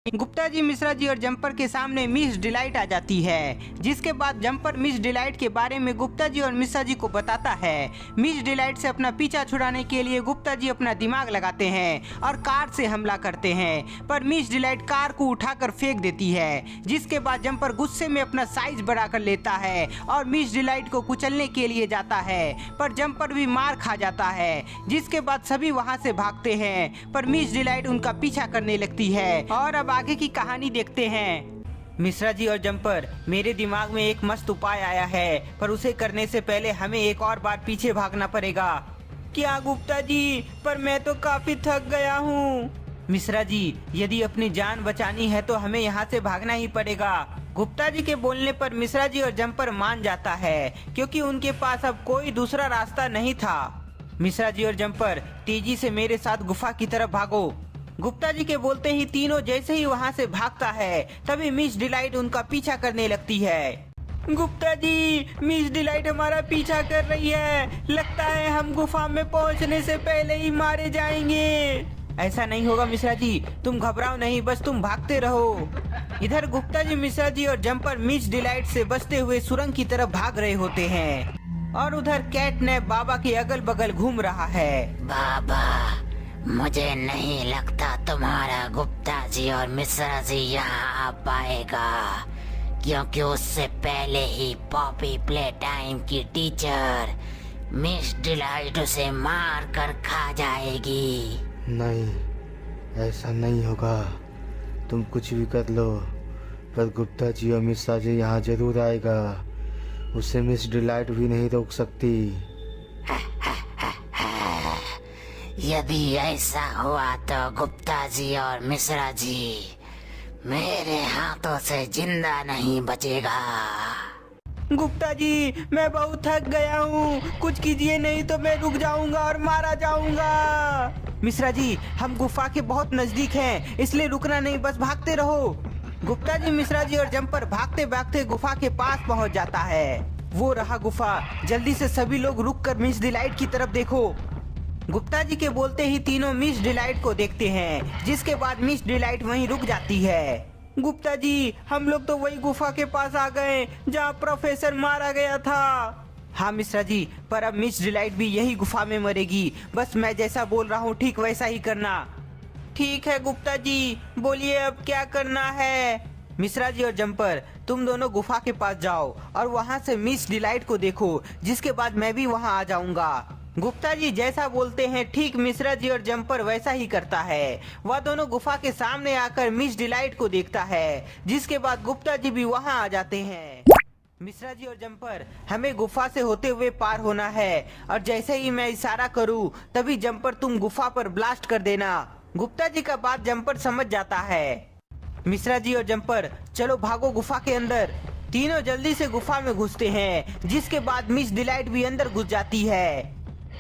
गुप्ता जी, मिश्रा जी और जंपर के सामने मिस डिलाइट आ जाती है, जिसके बाद जंपर मिस डिलाइट के बारे में गुप्ता जी और मिश्रा जी को बताता है। मिस डिलाइट से अपना पीछा छुड़ाने के लिए गुप्ता जी अपना दिमाग लगाते हैं और कार से हमला करते हैं, पर मिस डिलाइट कार को उठाकर फेंक देती है, जिसके बाद जंपर गुस्से में अपना साइज बढ़ा कर लेता है और मिस डिलाइट को कुचलने के लिए जाता है, पर जंपर भी मार खा जाता है, जिसके बाद सभी वहां से भागते हैं, पर मिस डिलाइट उनका पीछा करने लगती है। और अब आगे की कहानी देखते हैं। मिश्रा जी और जंपर, मेरे दिमाग में एक मस्त उपाय आया है, पर उसे करने से पहले हमें एक और बार पीछे भागना पड़ेगा। क्या गुप्ता जी, पर मैं तो काफी थक गया हूँ। मिश्रा जी, यदि अपनी जान बचानी है तो हमें यहाँ से भागना ही पड़ेगा। गुप्ता जी के बोलने पर मिश्रा जी और जंपर मान जाता है, क्योंकि उनके पास अब कोई दूसरा रास्ता नहीं था। मिश्रा जी और जंपर, तेजी से मेरे साथ गुफा की तरफ भागो। गुप्ता जी के बोलते ही तीनों जैसे ही वहाँ से भागता है, तभी मिस डिलाइट उनका पीछा करने लगती है। गुप्ता जी, मिस डिलाइट हमारा पीछा कर रही है, लगता है हम गुफा में पहुँचने से पहले ही मारे जाएंगे। ऐसा नहीं होगा मिश्रा जी, तुम घबराओ नहीं, बस तुम भागते रहो। इधर गुप्ता जी, मिश्रा जी और जंपर मिस डिलाइट से बचते हुए सुरंग की तरफ भाग रहे होते हैं, और उधर कैटनैप बाबा के अगल बगल घूम रहा है। बाबा, मुझे नहीं लगता तुम्हारा गुप्ता जी और मिश्रा जी यहाँ आ पाएगा, क्योंकि उससे पहले ही पॉपी प्ले टाइम की टीचर मिस डिलाइट उसे मार कर खा जाएगी। नहीं, ऐसा नहीं होगा। तुम कुछ भी कर लो, पर गुप्ता जी और मिश्रा जी यहाँ जरूर आएगा। उसे मिस डिलाइट भी नहीं रोक सकती। यदि ऐसा हुआ तो गुप्ता जी और मिश्रा जी मेरे हाथों से जिंदा नहीं बचेगा। गुप्ता जी, मैं बहुत थक गया हूँ, कुछ कीजिए, नहीं तो मैं रुक जाऊंगा और मारा जाऊंगा। मिश्रा जी, हम गुफा के बहुत नजदीक हैं, इसलिए रुकना नहीं, बस भागते रहो। गुप्ता जी, मिश्रा जी और जंपर भागते भागते गुफा के पास पहुँच जाता है। वो रहा गुफा, जल्दी से सभी लोग रुक कर मिस डिलाइट की तरफ देखो। गुप्ता जी के बोलते ही तीनों मिस डिलाइट को देखते हैं, जिसके बाद मिस डिलाइट वहीं रुक जाती है। गुप्ता जी, हम लोग तो वही गुफा के पास आ गए जहाँ प्रोफेसर मारा गया था। हाँ मिश्रा जी, पर अब मिस डिलाइट भी यही गुफा में मरेगी, बस मैं जैसा बोल रहा हूँ ठीक वैसा ही करना। ठीक है गुप्ता जी, बोलिए अब क्या करना है। मिश्रा जी और जंपर, तुम दोनों गुफा के पास जाओ और वहाँ से मिस डिलाइट को देखो, जिसके बाद मैं भी वहाँ आ जाऊंगा। गुप्ता जी जैसा बोलते हैं ठीक मिश्रा जी और जंपर वैसा ही करता है। वह दोनों गुफा के सामने आकर मिस डिलाइट को देखता है, जिसके बाद गुप्ता जी भी वहां आ जाते हैं। मिश्रा जी और जंपर, हमें गुफा से होते हुए पार होना है, और जैसे ही मैं इशारा करूं तभी जंपर तुम गुफा पर ब्लास्ट कर देना। गुप्ता जी का बात जंपर समझ जाता है। मिश्रा जी और जंपर, चलो भागो गुफा के अंदर। तीनों जल्दी से गुफा में घुसते हैं, जिसके बाद मिस डिलाइट भी अंदर घुस जाती है।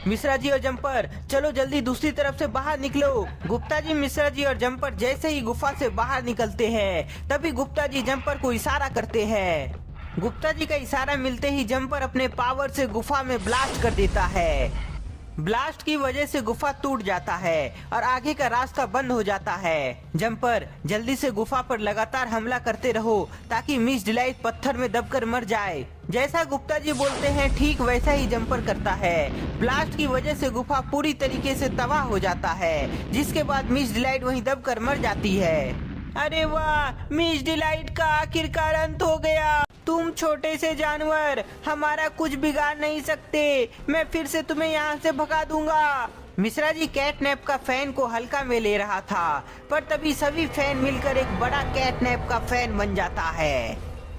मिश्रा जी और जंपर, चलो जल्दी दूसरी तरफ से बाहर निकलो। गुप्ता जी, मिश्रा जी और जंपर जैसे ही गुफा से बाहर निकलते हैं, तभी गुप्ता जी जंपर को इशारा करते हैं। गुप्ता जी का इशारा मिलते ही जंपर अपने पावर से गुफा में ब्लास्ट कर देता है। ब्लास्ट की वजह से गुफा टूट जाता है और आगे का रास्ता बंद हो जाता है। जंपर, जल्दी से गुफा पर लगातार हमला करते रहो, ताकि मिस डिलाइट पत्थर में दबकर मर जाए। जैसा गुप्ता जी बोलते हैं ठीक वैसा ही जंपर करता है। ब्लास्ट की वजह से गुफा पूरी तरीके से तबाह हो जाता है, जिसके बाद मिस डिलाइट वहीं दबकर मर जाती है। अरे वाह, मिस डिलाइट का आखिरकार अंत हो गया। तुम छोटे से जानवर हमारा कुछ बिगाड़ नहीं सकते, मैं फिर से तुम्हें यहाँ से भगा दूंगा। मिश्रा जी कैटनैप का फैन को हल्का में ले रहा था, पर तभी सभी फैन मिलकर एक बड़ा कैटनैप का फैन बन जाता है।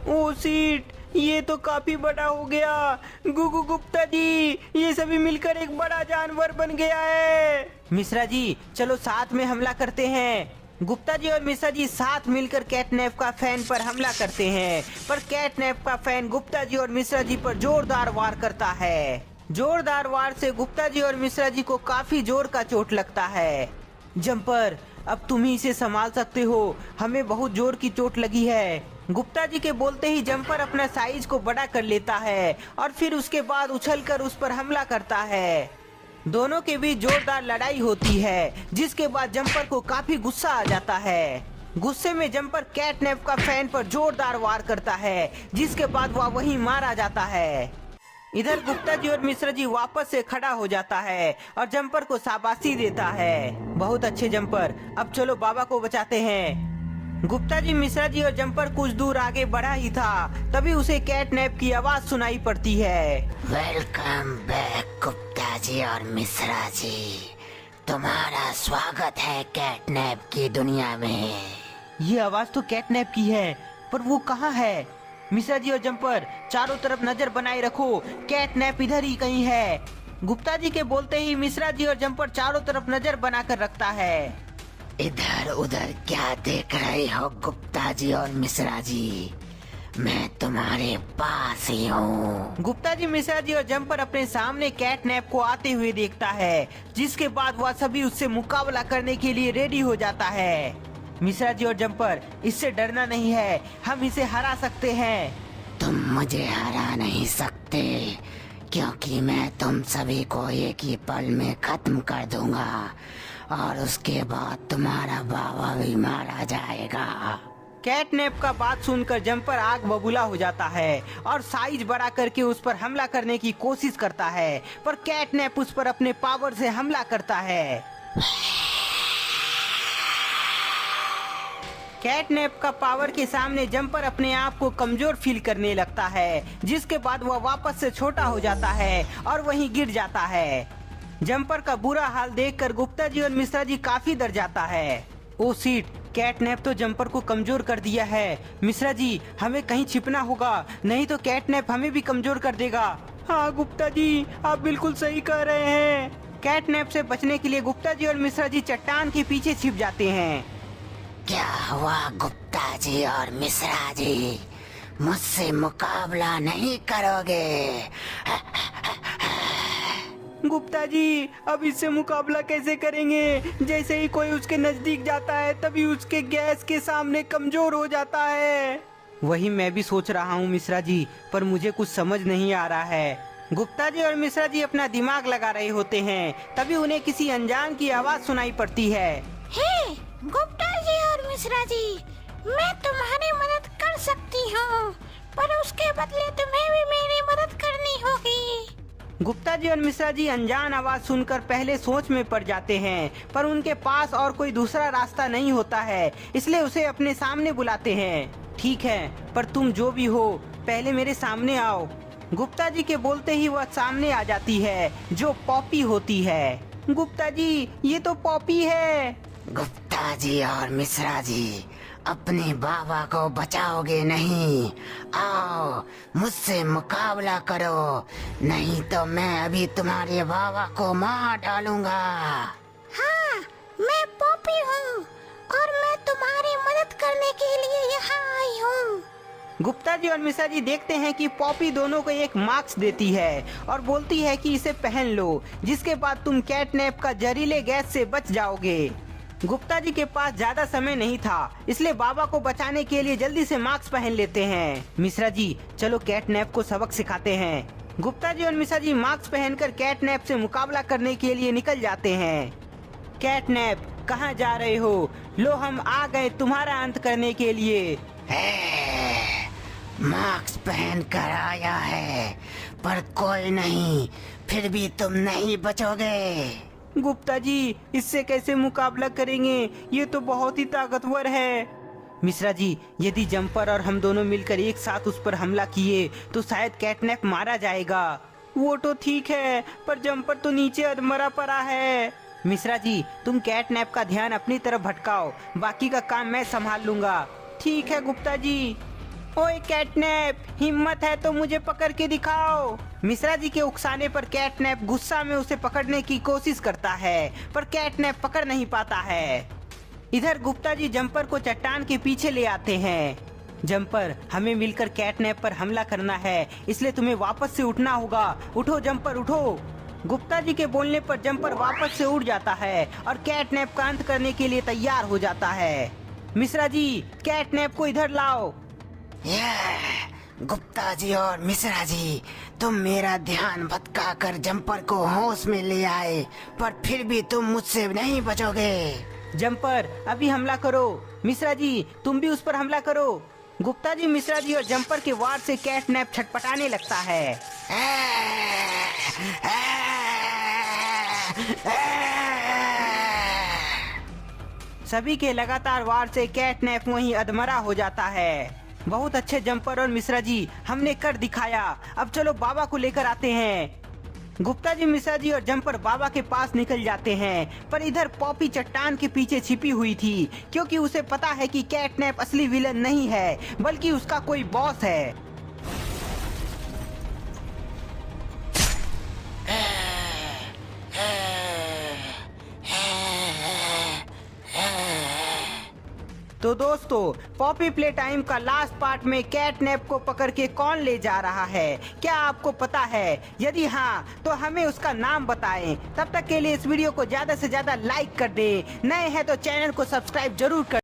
ओ सीट, ये तो काफी बड़ा हो गया। गुप्ता जी, ये सभी मिलकर एक बड़ा जानवर बन गया है। मिश्रा जी, चलो साथ में हमला करते हैं। गुप्ता जी और मिश्रा जी साथ मिलकर कैटनैप का फैन पर हमला करते हैं, पर कैटनैप का फैन गुप्ता जी और मिश्रा जी पर जोरदार वार करता है। जोरदार वार से गुप्ता जी और मिश्रा जी को काफी जोर का चोट लगता है। जंपर, अब तुम ही इसे संभाल सकते हो, हमें बहुत जोर की चोट लगी है। गुप्ता जी के बोलते ही जंपर अपना साइज को बड़ा कर लेता है और फिर उसके बाद उछलकर उस पर हमला करता है। दोनों के बीच जोरदार लड़ाई होती है, जिसके बाद जंपर को काफी गुस्सा आ जाता है। गुस्से में जंपर कैटनैप का फैन पर जोरदार वार करता है, जिसके बाद वह वहीं मारा जाता है। इधर गुप्ता जी और मिश्रा जी वापस से खड़ा हो जाता है और जंपर को शाबाशी देता है। बहुत अच्छे जंपर, अब चलो बाबा को बचाते हैं। गुप्ता जी, मिश्रा जी और जंपर कुछ दूर आगे बढ़ा ही था, तभी उसे कैटनैप की आवाज सुनाई पड़ती है। वेलकम बैक गुप्ता जी और मिश्रा जी, तुम्हारा स्वागत है कैटनैप की दुनिया में। ये आवाज तो कैटनैप की है, पर वो कहाँ है? मिश्रा जी और जंपर चारों तरफ नजर बनाए रखो, कैटनैप इधर ही कहीं है। गुप्ता जी के बोलते ही मिश्रा जी और जंपर चारों तरफ नजर बनाकर रखता है। इधर उधर क्या देख रहे हो गुप्ता जी और मिश्रा जी, मैं तुम्हारे पास ही हूँ। गुप्ता जी, मिश्रा जी और जंपर अपने सामने कैटनैप को आते हुए देखता है, जिसके बाद वह सभी उससे मुकाबला करने के लिए रेडी हो जाता है। मिश्रा जी और जंपर, इससे डरना नहीं है, हम इसे हरा सकते हैं। तुम मुझे हरा नहीं सकते, क्योंकि मैं तुम सभी को एक ही पल में खत्म कर दूंगा और उसके बाद तुम्हारा बाबा भी मारा जाएगा। कैटनैप का बात सुनकर जंपर आग बबूला हो जाता है और साइज बड़ा करके उस पर हमला करने की कोशिश करता है, पर कैटनैप उस पर अपने पावर से हमला करता है। कैटनैप का पावर के सामने जंपर अपने आप को कमजोर फील करने लगता है, जिसके बाद वह वापस से छोटा हो जाता है और वहीं गिर जाता है। जंपर का बुरा हाल देखकर गुप्ता जी और मिश्रा जी काफी डर जाता है। ओ सीट, कैटनैप तो जंपर को कमजोर कर दिया है। मिश्रा जी, हमें कहीं छिपना होगा, नहीं तो कैटनैप हमें भी कमजोर कर देगा। हाँ गुप्ता जी, आप बिल्कुल सही कह रहे हैं। कैटनैप से बचने के लिए गुप्ता जी और मिश्रा जी चट्टान के पीछे छिप जाते हैं। क्या हुआ गुप्ता जी और मिश्रा जी, मुझसे मुकाबला नहीं करोगे? गुप्ता जी, अब इससे मुकाबला कैसे करेंगे? जैसे ही कोई उसके नजदीक जाता है तभी उसके गैस के सामने कमजोर हो जाता है। वही मैं भी सोच रहा हूँ मिश्रा जी, पर मुझे कुछ समझ नहीं आ रहा है। गुप्ता जी और मिश्रा जी अपना दिमाग लगा रहे होते हैं, तभी उन्हें किसी अनजान की आवाज सुनाई पड़ती है। हे गुप्ता जी और मिश्रा जी, मैं तुम्हारी मदद कर सकती हूँ, पर उसके बदले तुम्हें भी मेरी मदद करनी होगी। गुप्ता जी और मिश्रा जी अनजान आवाज सुनकर पहले सोच में पड़ जाते हैं, पर उनके पास और कोई दूसरा रास्ता नहीं होता है, इसलिए उसे अपने सामने बुलाते हैं। ठीक है, पर तुम जो भी हो, पहले मेरे सामने आओ। गुप्ता जी के बोलते ही वह सामने आ जाती है, जो पॉपी होती है। गुप्ता जी, ये तो पॉपी है। गुप्ता जी और मिश्रा जी, अपने बाबा को बचाओगे नहीं? आओ मुझसे मुकाबला करो, नहीं तो मैं अभी तुम्हारे बाबा को मार डालूंगा। हाँ, मैं पॉपी हूँ और मैं तुम्हारी मदद करने के लिए यहाँ आई हूँ। गुप्ता जी और मिश्रा जी देखते हैं कि पॉपी दोनों को एक मास्क देती है और बोलती है कि इसे पहन लो, जिसके बाद तुम कैटनैप का जहरीले गैस से बच जाओगे। गुप्ता जी के पास ज्यादा समय नहीं था, इसलिए बाबा को बचाने के लिए जल्दी से मास्क पहन लेते हैं। मिश्रा जी, चलो कैटनैप को सबक सिखाते हैं। गुप्ता जी और मिश्रा जी मास्क पहनकर कैटनैप से मुकाबला करने के लिए निकल जाते हैं। कैटनैप, कहाँ जा रहे हो? लो, हम आ गए तुम्हारा अंत करने के लिए। मास्क पहन कर आया है, पर कोई नहीं, फिर भी तुम नहीं बचोगे। गुप्ता जी, इससे कैसे मुकाबला करेंगे? ये तो बहुत ही ताकतवर है। मिश्रा जी, यदि जंपर और हम दोनों मिलकर एक साथ उस पर हमला किए तो शायद कैटनैप मारा जाएगा। वो तो ठीक है, पर जंपर तो नीचे अधमरा पड़ा है। मिश्रा जी, तुम कैटनैप का ध्यान अपनी तरफ भटकाओ, बाकी का काम मैं संभाल लूंगा। ठीक है गुप्ता जी। ओए कैटनैप, हिम्मत है तो मुझे पकड़ के दिखाओ। मिश्रा जी के उकसाने पर कैटनैप गुस्सा में उसे पकड़ने की कोशिश करता है, पर कैटनैप पकड़ नहीं पाता है। इधर गुप्ता जी जंपर को चट्टान के पीछे ले आते हैं। जंपर, हमें मिलकर कैटनैप पर हमला करना है, इसलिए तुम्हें वापस से उठना होगा। उठो जंपर, उठो। गुप्ता जी के बोलने पर जंपर वापस से उठ जाता है और कैटनैप का अंत करने के लिए तैयार हो जाता है। मिश्रा जी, कैटनैप को इधर लाओ। गुप्ता जी और मिश्रा जी, तुम मेरा ध्यान भटका कर जंपर को होश में ले आए, पर फिर भी तुम मुझसे नहीं बचोगे। जंपर अभी हमला करो। मिश्रा जी तुम भी उस पर हमला करो। गुप्ता जी, मिश्रा जी और जंपर के वार से कैटनैप छटपटाने लगता है। सभी के लगातार वार से कैटनैप वहीं अधमरा हो जाता है। बहुत अच्छे जंपर और मिश्रा जी, हमने कर दिखाया। अब चलो बाबा को लेकर आते हैं। गुप्ता जी, मिश्रा जी और जंपर बाबा के पास निकल जाते हैं, पर इधर पॉपी चट्टान के पीछे छिपी हुई थी, क्योंकि उसे पता है कि कैटनैप असली विलन नहीं है बल्कि उसका कोई बॉस है। तो दोस्तों, पॉपी प्ले टाइम का लास्ट पार्ट में कैटनैप को पकड़ के कौन ले जा रहा है, क्या आपको पता है? यदि हाँ तो हमें उसका नाम बताएं। तब तक के लिए इस वीडियो को ज्यादा से ज्यादा लाइक कर दें। नए हैं तो चैनल को सब्सक्राइब जरूर कर